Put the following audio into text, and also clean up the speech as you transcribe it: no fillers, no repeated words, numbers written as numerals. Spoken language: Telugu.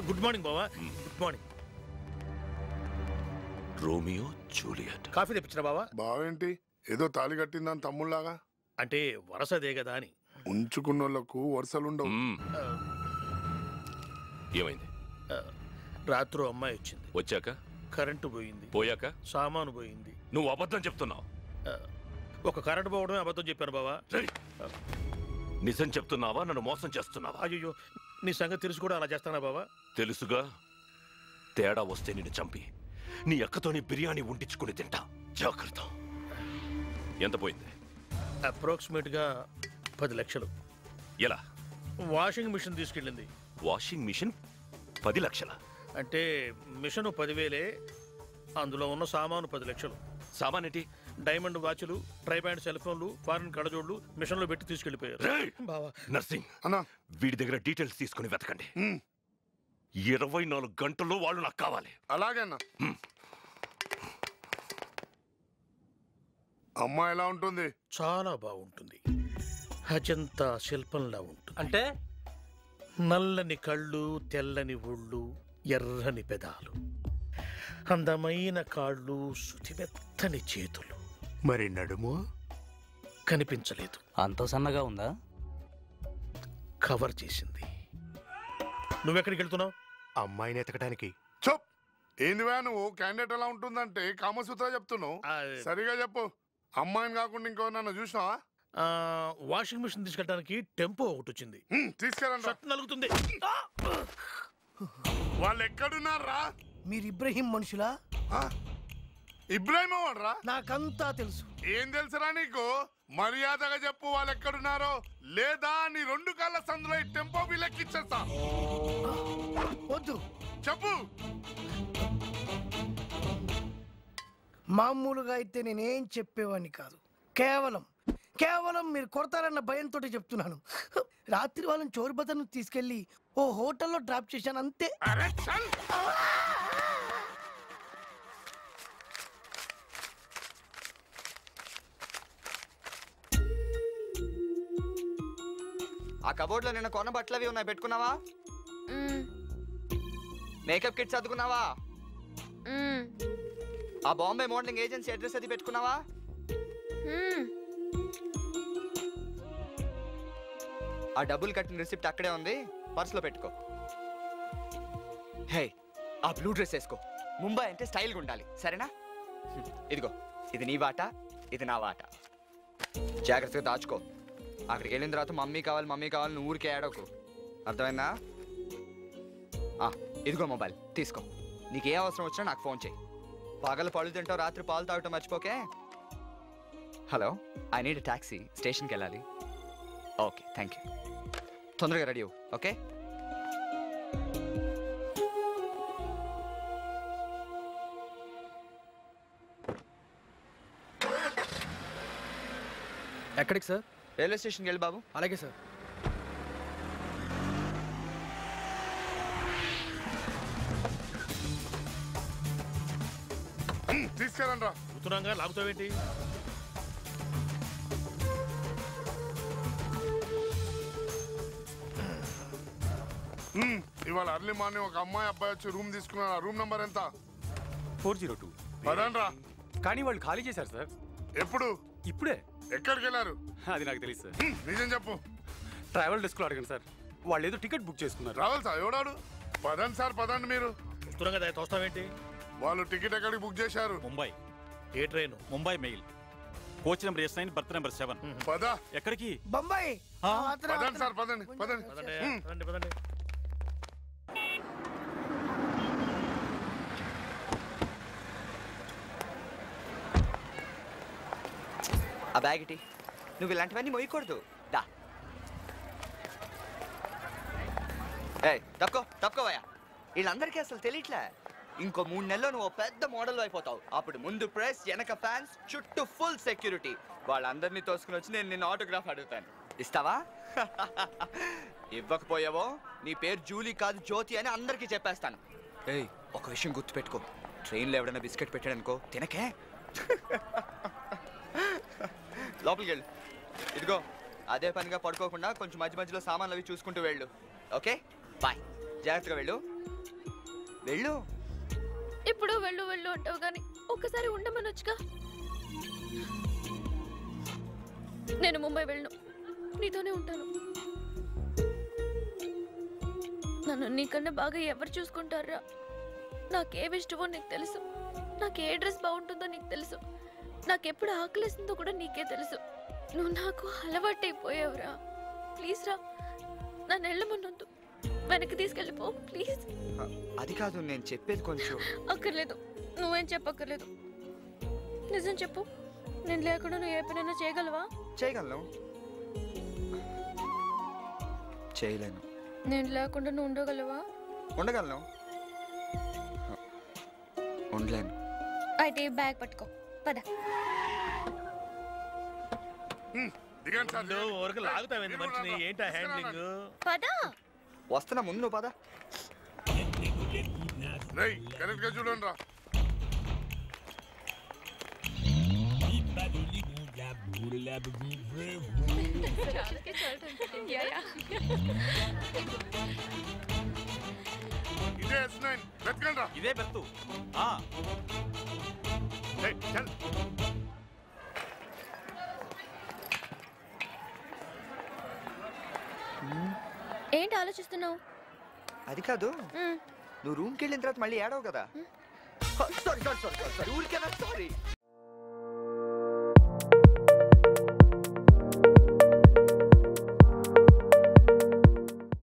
గుడ్ మార్నింగ్ బావా. Good morning. Romeo Juliet. Coffee తెప్పించిన బావా? బావేంటి ఏదో తాళి కట్టిందని తమ్ముళ్లాగా? అంటే వరసదే కదా అని. ఉంచుకున్నోళ్లకు వరుసలుండవు. ఏమైంది? రాత్రి అమ్మాయి వచ్చింది. వచ్చాక కరెంటు పోయింది. పోయాక సామాను పోయింది. నువ్వు అబద్ధం చెప్తున్నావు. ఒక కరెంటు పోవడమే అబద్ధం చెప్పాను బావా. నిజం చెప్తున్నావా? నన్ను మోసం చేస్తున్నావా? అయ్యో, నీ సంగతి తెలుసు కూడా అలా చేస్తానా బావా? తెలుసుగా. తేడా వస్తే నిన్ను చంపి నీ అక్కతోని బిర్యానీ వండించుకుని తింటా. జాగ్రత్త. ఎంత పోయింది? అప్రాక్సిమేట్ గా 10 లక్షలు. ఎలా? వాషింగ్ మిషన్ తీసుకెళ్ళింది. వాషింగ్ మిషన్ 10 లక్షల? అంటే మిషన్ 10,000, అందులో ఉన్న సామాను 10 లక్షలు. సామాన్ ఏంటి? డైమండ్ వాచ్లు, ట్రైబ్యాండ్ సెల్ ఫోన్లు, ఫారిన్ కడజోళ్లు మిషన్ లో పెట్టి తీసుకెళ్లిపోయారు. బావా. నర్సింగ్ అన్నా, వీడి దగ్గర డీటెయిల్స్ తీసుకుని వెతకండి. 24 గంటల్లో వాళ్ళు నాకు కావాలి. అలాగే అన్న. అమ్మ ఎలా ఉంటుంది? చాలా బాగుంటుంది. అజంతా శిల్పంలా ఉంటుంది. అంటే నల్లని కళ్ళు, తెల్లని ఒళ్ళు, ఎర్రని పెదాలు, అందమైన కాళ్ళు, శుతిమెత్తని చేతులు. మరి నడుము కనిపించలేదు. అంత సన్నగా ఉందా? కవర్ చేసింది. నువ్వెక్కడికి వెళ్తున్నావు? అమ్మాయిని ఎతకడానికి. చప్. ఏందివా నువ్వు? క్యాండిడేట్ ఎలా ఉంటుందంటే కామసూత్ర చెప్తున్నావు. సరిగా చెప్పు. అమ్మాయిని కాకుండా ఇంకో నన్ను చూసినావా? వాషింగ్ మిషన్ తీసుకెళ్ళడానికి టెంపో ఒకటి వచ్చింది. తీసుకెళ్ళండి. నలుగుతుంది. వాళ్ళు ఎక్కడున్నారా? మీరు ఇబ్రహీం మనుషులా? ఇబ్రాహిం వాడరా? నాకంతా తెలుసు. ఏం తెలుసురా నీకు? మర్యాదగా చెప్పు వాళ్ళు ఎక్కడున్నారో, లేదా నీ 2 కాళ్ళ సందులో ఈ టెంపో బిల్లెక్కిచ్చేస్తా. వద్దు, చెప్పు. మామూలుగా అయితే నేనేం చెప్పేవాడిని కాదు. కేవలం మీరు కొడతారన్న భయంతో చెప్తున్నాను. రాత్రి వాళ్ళని చోరుబతను తీసుకెళ్లి ఓ హోటల్లో డ్రాప్ చేశాను, అంతే. ఆ కబోర్డ్ లో నిన్న కొన్న బట్టలు అవి ఉన్నాయి, పెట్టుకున్నావా? మేకప్ కిట్స్ చదువుకున్నావా? ఆ బాంబే మోడలింగ్ ఏజెన్సీ అడ్రస్ అది పెట్టుకున్నావా? ఆ డబ్బులు కట్టిన రిసిప్ట్ అక్కడే ఉంది, పర్సులో పెట్టుకో. హే, ఆ బ్లూ డ్రెస్ వేసుకో. ముంబై అంటే స్టైల్గా ఉండాలి, సరేనా? ఇదిగో, ఇది నీ వాట, ఇది నా వాట. జాగ్రత్తగా దాచుకో. అక్కడికి వెళ్ళిన తర్వాత మమ్మీ కావాలి ఊరికే ఏడవకు, అర్థమైందా? ఇదిగో మొబైల్ తీసుకో. నీకే అవసరం వచ్చినా నాకు ఫోన్ చేయి. పగలు పళ్ళు తింటావు, రాత్రి పాలు తాగటం మర్చిపోకే. హలో, ఐ నీడ్ టాక్సీ, స్టేషన్కి వెళ్ళాలి. Okay, thank you. తొందరగా రెడీ అవ్వు, ఓకే? ఎక్కడికి సార్? రైల్వే స్టేషన్కి వెళ్ళి బాబు. అలాగే సార్. తీసుకెళ్ళండి రా. కూతురంగా లాగుతావేంటి? ఇవాళ అర్లీ మార్నింగ్ ఒక అమ్మాయి అబ్బాయి వచ్చి రూమ్ తీసుకున్నారు. ఆ రూమ్ నంబర్ ఎంత? 402. పదండి రా. కానీ వాళ్ళు ఖాళీ చేశారు సార్. ఎప్పుడు? ఇప్పుడే. ఎక్కడికి వెళ్ళారు? అది నాకు తెలియదు సార్. నిజం చెప్పు. ట్రావెల్ డెస్క్లో అడగండి సార్. వాళ్ళు ఏదో టికెట్ బుక్ చేసుకున్నారు. రావాలి సార్. ఎవడాడు? పదండి సార్, పదండి. మీరు కూతురంగా తోస్తావేంటి? వాళ్ళు టికెట్ ఎక్కడికి బుక్ చేశారు? ముంబై. ఏ train? Mumbai mail. Coach number S9, berth number 7. పద. ఎక్కడికి? బొంబాయి. పదండి సార్, పదండి. పదండి. ఆ బ్యాగ్ ఇటీ. నువ్వు ఇలాంటివన్నీ మోయకూడదు. దా. తప్పుకోవయ్యా. వీళ్ళందరికీ అసలు తెలియట్లే. ఇంకో 3 నెలల్లో నువ్వు పెద్ద మోడల్ అయిపోతావు. అప్పుడు ముందు ప్రెస్, వెనక ఫ్యాన్స్, చుట్టూ ఫుల్ సెక్యూరిటీ. వాళ్ళందరినీ తోసుకుని వచ్చి నేను నిన్న ఆటోగ్రాఫ్ అడుగుతాను. ఇస్తావా? ఇవ్వకపోయావో నీ పేరు జూలీ కాదు, జ్యోతి అని అందరికీ చెప్పేస్తాను. ఏయ్, ఒక విషయం గుర్తుపెట్టుకో. ట్రైన్లో ఎవడైనా బిస్కెట్ పెట్టాడనుకో, తినకే. లోపలికి వెళ్ళు. ఇదిగో, అదే పనిగా పడుకోకుండా కొంచెం మధ్య మధ్యలో సామాన్లు అవి చూసుకుంటూ వెళ్ళు, ఓకే? బాయ్. జాగ్రత్తగా వెళ్ళు. వెళ్ళు. ఇప్పుడు వెళ్ళు వెళ్ళు అంటావు కానీ ఒక్కసారి ఉండమనొచ్చుగా. నేను ముంబై వెళ్ళను, నీతోనే ఉంటాను. నన్ను నీకన్నా బాగా ఎవరు చూసుకుంటారా? నాకేం ఇష్టమో నీకు తెలుసు, నాకు ఏ డ్రెస్ బాగుంటుందో నీకు తెలుసు, నాకెప్పుడు ఆకలిస్తుందో కూడా నీకే తెలుసు. నువ్వు నాకు అలవాటైపోయావురా. ప్లీజ్ రా, నన్ను వెళ్ళమన్నొద్దు, వెనక్కి తీసుకెళ్ళిపో ప్లీజ్. అది కాదు నేను చెప్పేది కొంచెం. అక్కర్లేదు, నువ్వేం చెప్పక్కర్లేదు. నిజం చెప్పు, నేను లేకుండా నువ్వు ఏ పనైనా చేయగలవా? చేయగలను. చేయలేను. నేను లేకుండా నువ్వు ఉండగలవా? ఉండగలను. ఉండలేను. అయితే బ్యాగ్ పట్టుకో, పద. దిగండి సార్, దిగండి. ఊరికి లాగుతావేంది మనిషిని? ఏంటా హ్యాండ్లింగ్? పద. వస్తున్నా, ముందు నువ్వు పద. రేయ్ కరెక్ట్ గా చూడండి రా. ఇదే S9 వెతకండి రా. ఇదే బెర్తు. ఏయ్, చల్. ఏంటి ఆలోచిస్తున్నావు? అది కాదు, నువ్వు రూమ్కి వెళ్ళిన తర్వాత మళ్ళీ ఏడవు కదా. సారీ ఊరికేనా? సారీ.